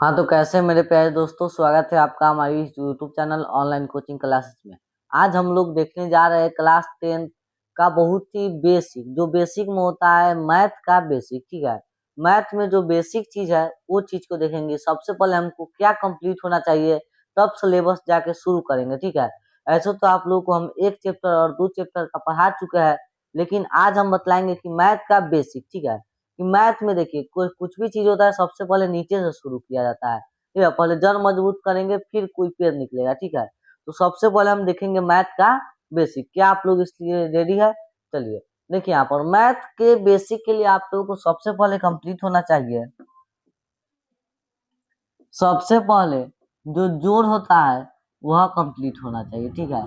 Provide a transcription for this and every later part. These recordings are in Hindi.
हाँ, तो कैसे मेरे प्यारे दोस्तों, स्वागत है आपका हमारी YouTube channel online coaching classes में। आज हम लोग देखने जा रहे हैं क्लास 10 का बहुत ही बेसिक, जो बेसिक में होता है मैथ का बेसिक। ठीक है, मैथ में जो बेसिक चीज है वो चीज को देखेंगे। सबसे पहले हमको क्या कंप्लीट होना चाहिए, तब सिलेबस जाके शुरू करेंगे। ठीक है, ऐसे तो आप लोग को हम एक चैप्टर और दो चैप्टर का पढ़ा चुके हैं, लेकिन आज हम बतलाएंगे कि मैथ का बेसिक। ठीक है, कि मैथ में देखिए कोई कुछ भी चीज होता है सबसे पहले नीचे से शुरू किया जाता है। ठीक है, पहले जड़ मजबूत करेंगे फिर कोई पेड़ निकलेगा। ठीक है, तो सबसे पहले हम देखेंगे मैथ का बेसिक। क्या आप लोग इसलिए रेडी है? चलिए देखिए, यहाँ पर मैथ के बेसिक के लिए आप लोगों को सबसे पहले कंप्लीट होना चाहिए। सबसे पहले जो जोड़ होता है वह कंप्लीट होना चाहिए। ठीक है,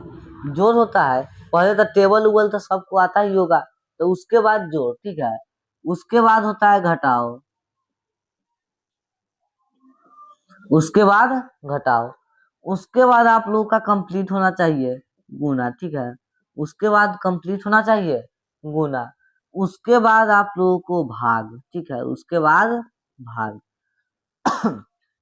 जोड़ होता है पहले तो टेबल उबल तो सबको आता ही होगा, तो उसके बाद जोड़। ठीक है, उसके बाद होता है घटाओ, उसके बाद घटाओ, उसके बाद आप लोगों का कंप्लीट होना चाहिए गुना। ठीक है, उसके बाद कंप्लीट होना चाहिए गुना, उसके बाद आप लोगों को भाग। ठीक है, उसके बाद भाग।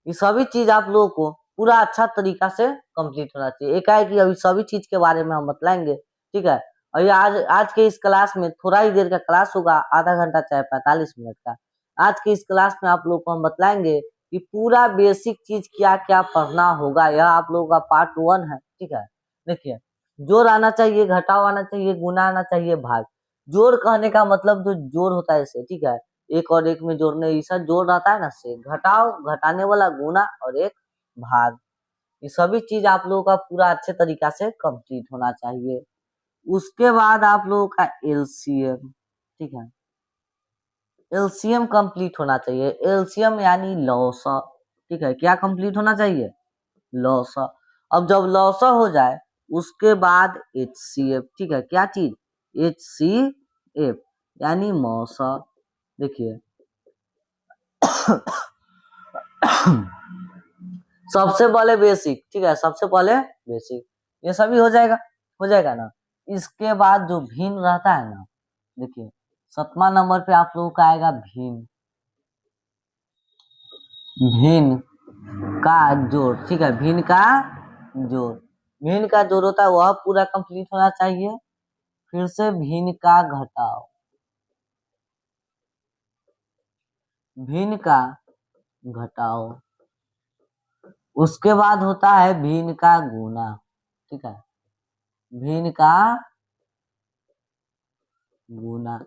ये सभी चीज आप लोगों को पूरा अच्छा तरीका से कंप्लीट होना चाहिए। एकाएक अभी सभी चीज के बारे में हम बतलाएंगे। ठीक है, और ये आज आज के इस क्लास में थोड़ा ही देर का क्लास होगा, आधा घंटा चाहे 45 मिनट का। आज के इस क्लास में आप लोग को हम बतलाएंगे कि पूरा बेसिक चीज क्या क्या पढ़ना होगा। यह आप लोगों का पार्ट 1 है। ठीक है, देखिए, जोड़ आना चाहिए, घटाव आना चाहिए, गुना आना चाहिए, भाग। जोड़ कहने का मतलब जो जोड़ होता है इसे। ठीक है, एक और एक में जोड़ने ऐसा जोड़ रहता है ना, से घटाओ, घटाने वाला गुना और एक भाग। ये सभी चीज आप लोगों का पूरा अच्छे तरीका से कंप्लीट होना चाहिए। उसके बाद आप लोगों का एलसीएम। ठीक है, एलसीएम कंप्लीट होना चाहिए। एलसीएम यानी लौसा। ठीक है, क्या कंप्लीट होना चाहिए? लौसा। अब जब लौसा हो जाए उसके बाद एचसीएफ। ठीक है, क्या चीज? एचसीएफ यानी मौसा। देखिए, सबसे पहले बेसिक। ठीक है, सबसे पहले बेसिक, ये सभी हो जाएगा ना। इसके बाद जो भिन्न रहता है ना, देखिए 7वां नंबर पे आप लोगों का आएगा भिन्न। भिन्न का जोड़। ठीक है, भिन्न का जोड़, भिन्न का जोड़ होता है वह पूरा कंप्लीट होना चाहिए। फिर से भिन्न का घटाव, भिन्न का घटाव, उसके बाद होता है भिन्न का गुना। ठीक है, भिन्न का गुना,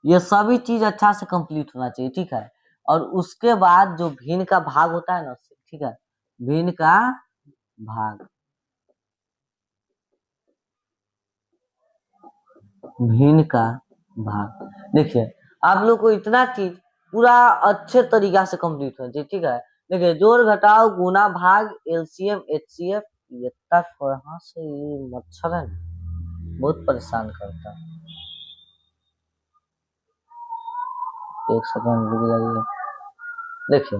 ये सभी चीज अच्छा से कंप्लीट होना चाहिए। ठीक है, और उसके बाद जो भिन्न का भाग होता है ना, ठीक है, भिन्न का भाग, भिन्न का भाग। देखिए, आप लोग को इतना चीज पूरा अच्छे तरीका से कंप्लीट होना चाहिए। ठीक है, देखिए, जोड़ घटाव गुना भाग एलसीएम एचसीएफ। ये तक कहाँ से ये मच्छर है ना, बहुत परेशान करता है। एक सेकंड रुक जाइए। देखिए,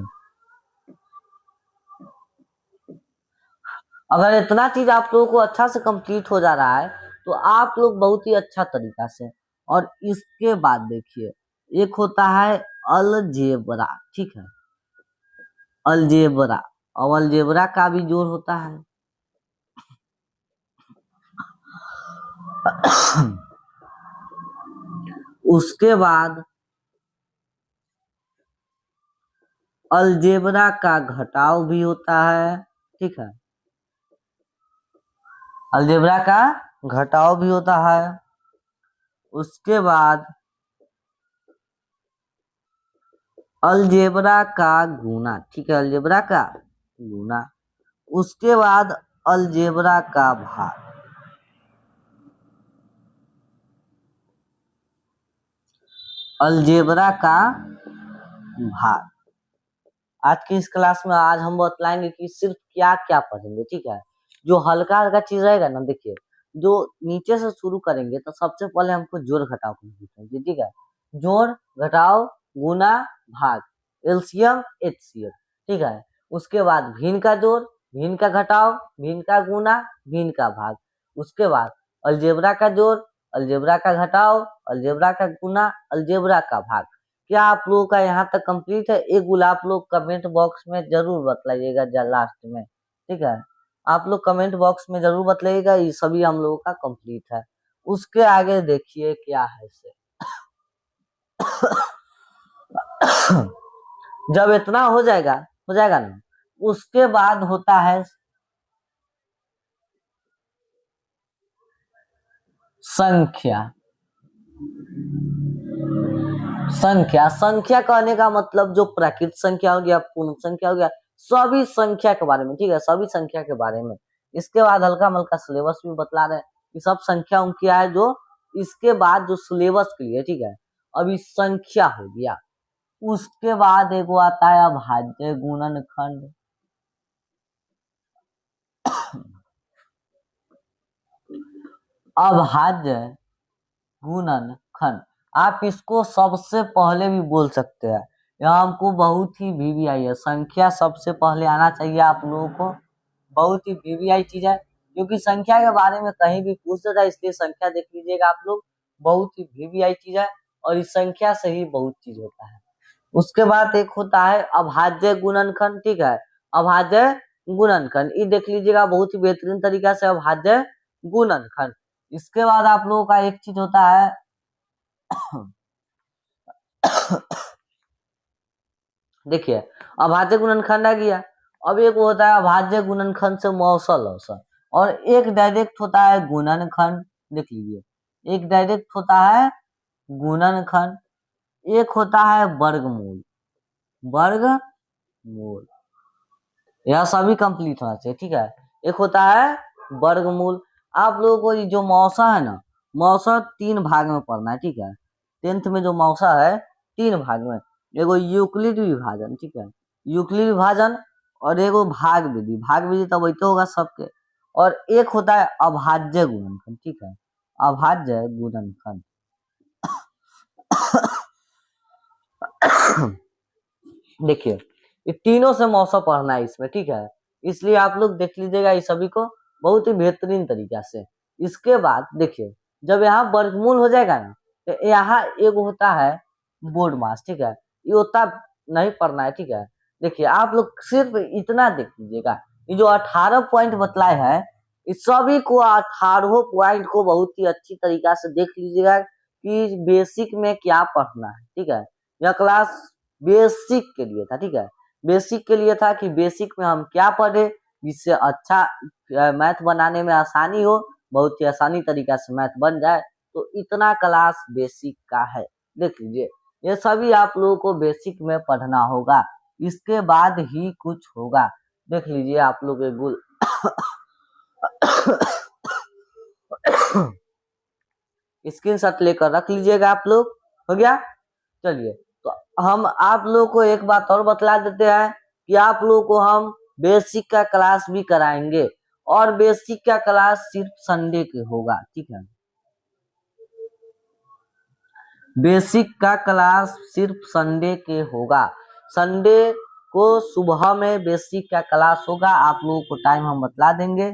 अगर इतना चीज आप लोगों को अच्छा से कंप्लीट हो जा रहा है तो आप लोग बहुत ही अच्छा तरीका से। और इसके बाद देखिए, एक होता है अलजेब्रा। ठीक है, अलजेब्रा, और अलजेब्रा का भी जोड़ होता है। उसके बाद अलजेब्रा का घटाव भी होता है। ठीक है, अलजेब्रा का घटाव भी होता है। उसके बाद अलजेब्रा का गुना। ठीक है, अलजेब्रा का गुना, उसके बाद अलजेब्रा का भाग, अलजेब्रा का भाग। आज की इस क्लास में आज हम बतलाएंगे कि सिर्फ क्या क्या पढ़ेंगे। ठीक है, जो हल्का हल्का चीज रहेगा ना, देखिए, जो नीचे से शुरू करेंगे तो सबसे पहले हमको जोड़ घटाव कंप्लीट होंगे। ठीक है, जोड़ घटाव गुना भाग, एलसीएम एचसीएफ। ठीक है, उसके बाद भिन्न का जोड़, भिन्न का घटाव, भिन्न का गुना, भिन्न का भाग। उसके बाद अलजेब्रा का जोड़, अलजेब्रा का घटाव, अलजेब्रा का गुना, अलजेब्रा का भाग। क्या आप लोगों का यहाँ तक कंप्लीट है? एक गुल आप लोग कमेंट बॉक्स में जरूर बतलाइएगा लास्ट में, ठीक है। आप लोग कमेंट बॉक्स में जरूर बतलाइएगा, ये सभी हम लोगों का कंप्लीट है। उसके आगे देखिए क्या है इसे जब इतना हो जाएगा ना, उसके बाद होता है संख्या। संख्या कहने का मतलब जो प्राकृत संख्या हो गया, पूर्ण संख्या हो गया, सभी संख्या के बारे में, ठीक है, सभी संख्या के बारे में। इसके बाद हल्का मल्का सिलेबस भी बतला रहे हैं कि सब संख्या क्या है जो इसके बाद जो सिलेबस के लिए, ठीक है। अभी संख्या हो गया, उसके बाद एक आता है अभाज्य गुणनखंड। अभाज्य गुणनखंड, आप इसको सबसे पहले भी बोल सकते हैं, यहाँ हमको बहुत ही वीवीआई है, संख्या सबसे पहले आना चाहिए आप लोगों को, बहुत ही वीवीआई चीज है, क्योंकि संख्या के बारे में कहीं भी पूछ सकता है, इसलिए संख्या देख लीजिएगा आप लोग, बहुत ही वीवीआई चीज है, और इस संख्या से ही बहुत चीज होता है। उसके बाद एक होता है अभाज्य गुणनखंड, ठीक है, अभाज्य गुणनखंड, ये देख लीजिएगा बहुत ही बेहतरीन तरीका से अभाज्य गुणनखंड। इसके बाद आप लोगों का एक चीज होता है देखिए अभाज्य गुणनखंड आ गया, अब एक होता है अभाज्य गुणनखंड से मौसल अवसर, और एक डायरेक्ट होता है गुणनखंड, देख लीजिए एक डायरेक्ट होता है गुणनखंड, एक होता है वर्गमूल, वर्गमूल, यह सभी कंप्लीट होना चाहिए, ठीक है। एक होता है वर्गमूल, आप लोगों को ये जो मौसा है ना, मौसा 3 भाग में पढ़ना है, ठीक है। 10th में जो मौसा है 3 भाग में, एगो यूक्लिड विभाजन, ठीक है, यूक्लिड विभाजन, और एगो भाग विधि तब वही तो होगा सबके, और एक होता है अभाज्य गुणनखंड, ठीक है, अभाज्य गुणनखंड। देखिए ये तीनों से मौसम पढ़ना है इसमें, ठीक है, इसलिए आप लोग देख लीजिएगा इस सभी को बहुत ही बेहतरीन तरीका से। इसके बाद देखिए जब यहाँ वर्गमूल हो जाएगा ना, तो यहाँ एक होता है बोर्ड मास, ठीक है, ये होता नहीं पढ़ना है, ठीक है। देखिए आप लोग सिर्फ इतना देख लीजिएगा, ये जो 18 पॉइंट बतलाए है, इस सभी को 18 पॉइंट को बहुत ही अच्छी तरीका से देख लीजिएगा कि बेसिक में क्या पढ़ना है, ठीक है। यह क्लास बेसिक के लिए था, ठीक है, बेसिक के लिए था कि बेसिक में हम क्या पढ़े जिससे अच्छा मैथ बनाने में आसानी हो, बहुत ही आसानी तरीका से मैथ बन जाए, तो इतना क्लास बेसिक का है। देख लीजिए ये सभी आप लोगों को बेसिक में पढ़ना होगा, इसके बाद ही कुछ होगा। देख लीजिए आप लोग गुल स्क्रीनशॉट लेकर रख लीजिएगा आप लोग, हो गया। चलिए तो हम आप लोगों को एक बात और बतला देते हैं कि आप लोगों को हम बेसिक का क्लास भी कराएंगे, और बेसिक का क्लास सिर्फ संडे के होगा, ठीक है, बेसिक का क्लास सिर्फ संडे के होगा, संडे को सुबह में बेसिक का क्लास होगा, आप लोगों को टाइम हम बतला देंगे,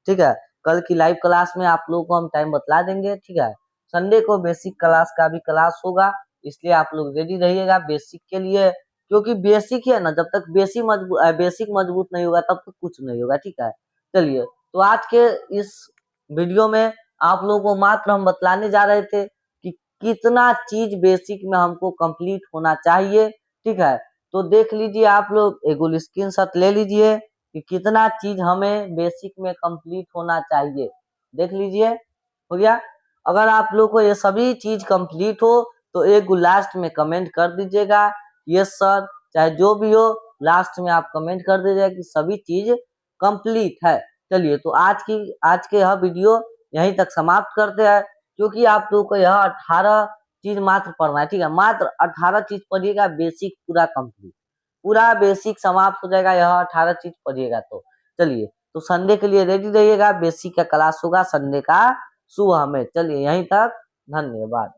ठीक है, कल की लाइव क्लास में आप लोगों को हम टाइम बतला देंगे, ठीक है। संडे को बेसिक क्लास का भी क्लास होगा, इसलिए आप लोग रेडी रहिएगा बेसिक के लिए, क्योंकि बेसिक है ना, जब तक बेसिक मजबूत नहीं होगा तब तक कुछ नहीं होगा, ठीक है। चलिए तो आज के इस वीडियो में आप लोगों को मात्र हम बतलाने जा रहे थे कि कितना चीज बेसिक में हमको कंप्लीट होना चाहिए, ठीक है। तो देख लीजिए आप लोग एक स्क्रीनशॉट ले लीजिए कि कितना चीज हमें बेसिक में कंप्लीट होना चाहिए, देख लीजिए, हो गया। अगर आप लोग को ये सभी चीज कंप्लीट हो तो एक लास्ट में कमेंट कर दीजिएगा यस सर, चाहे जो भी हो, लास्ट में आप कमेंट कर दीजिएगा कि सभी चीज कंप्लीट है। चलिए तो आज के यह वीडियो यहीं तक समाप्त करते हैं, क्योंकि आप लोगों को यह 18 चीज मात्र पढ़ना है, ठीक है, मात्र 18 चीज पढ़िएगा, बेसिक पूरा कंप्लीट, पूरा बेसिक समाप्त हो जाएगा, यह 18 चीज पढ़िएगा तो। चलिए तो संडे के लिए रेडी रहिएगा, बेसिक का क्लास होगा संडे का सुबह में। चलिए यहीं तक, धन्यवाद।